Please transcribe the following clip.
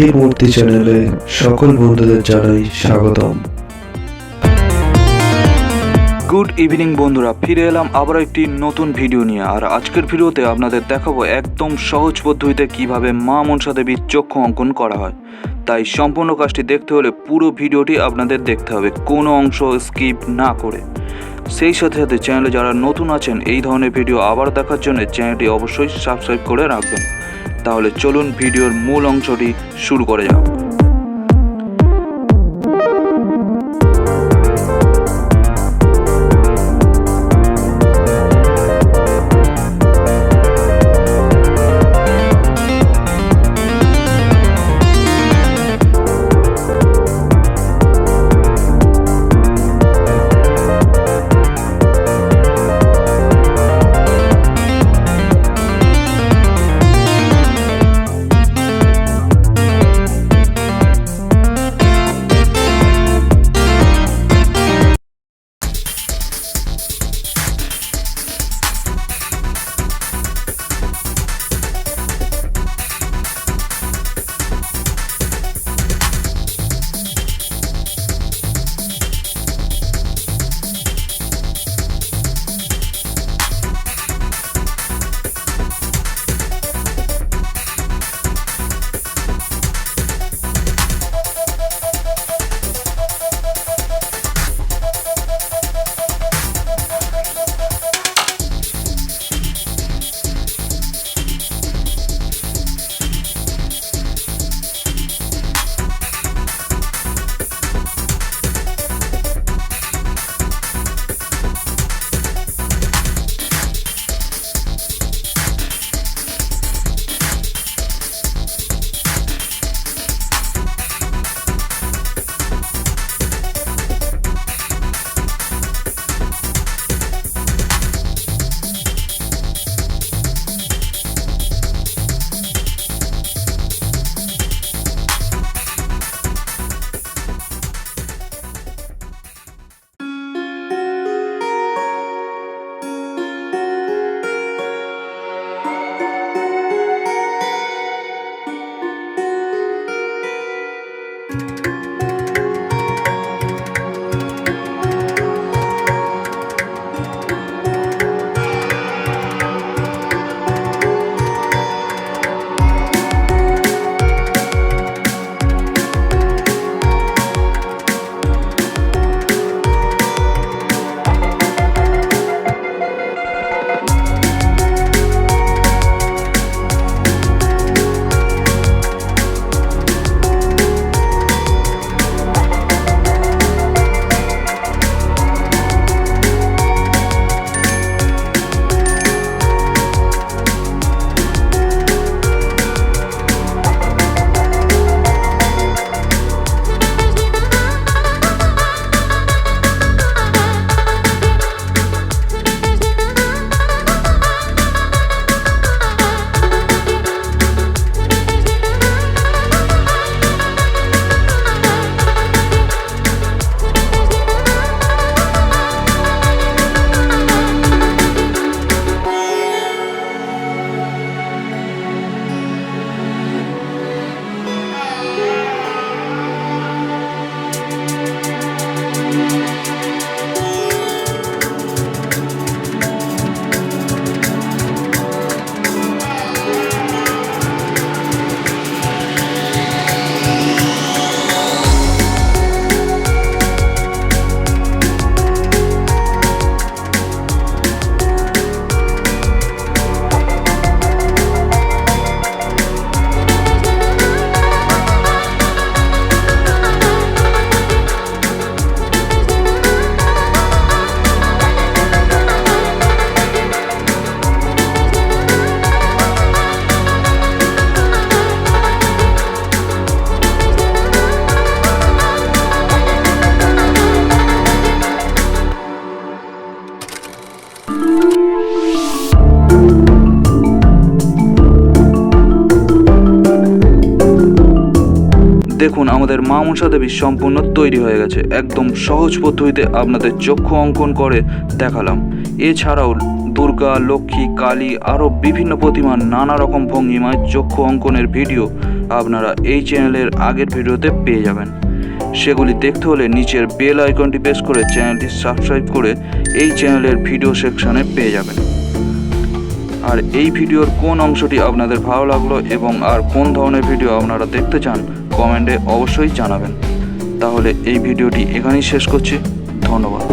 মাটির মূর্তি চ্যানেলে সকল বন্ধুদের জানাই স্বাগতম। গুড ইভিনিং বন্ধুরা, ফিরে এলাম আবার একটি নতুন ভিডিও নিয়ে। আর আজকের ভিডিওতে আপনাদের দেখাবো একদম সহজ পদ্ধতিতে কিভাবে মা মনসা দেবীর চক্ষু অঙ্কন করা হয়। তাই সম্পূর্ণ কাজটি দেখতে হলে পুরো ভিডিওটি আপনাদের দেখতে হবে, কোনো অংশ স্কিপ না করে। সেই সাথে সাথে চ্যানেলে যারা নতুন আছেন এই ধরনের ভিডিও আবার দেখার জন্য চ্যানেলটি অবশ্যই সাবস্ক্রাইব করে রাখবেন। তাহলে চলুন ভিডিওর মূল অংশটি শুরু করে যাও। দেখুন আমাদের মা মনসা দেবী সম্পূর্ণ তৈরি হয়ে গেছে। একদম সহজ পদ্ধতিতে আপনাদের চক্ষু অঙ্কন করে দেখালাম। এছাড়াও দুর্গা, লক্ষ্মী, কালী আরও বিভিন্ন প্রতিমার নানা রকম ভঙ্গিমায় চক্ষু অঙ্কনের ভিডিও আপনারা এই চ্যানেলের আগের ভিডিওতে পেয়ে যাবেন। সেগুলি দেখতে হলে নিচের বেল আইকনটি প্রেস করে চ্যানেলটি সাবস্ক্রাইব করে এই চ্যানেলের ভিডিও সেকশনে পেয়ে যাবেন। আর এই ভিডিওর কোন অংশটি আপনাদের ভালো লাগলো এবং আর কোন ধরনের ভিডিও আপনারা দেখতে চান কমেন্টে অবশ্যই জানাবেন। তাহলে এই ভিডিওটি এখানেই শেষ করছি। ধন্যবাদ।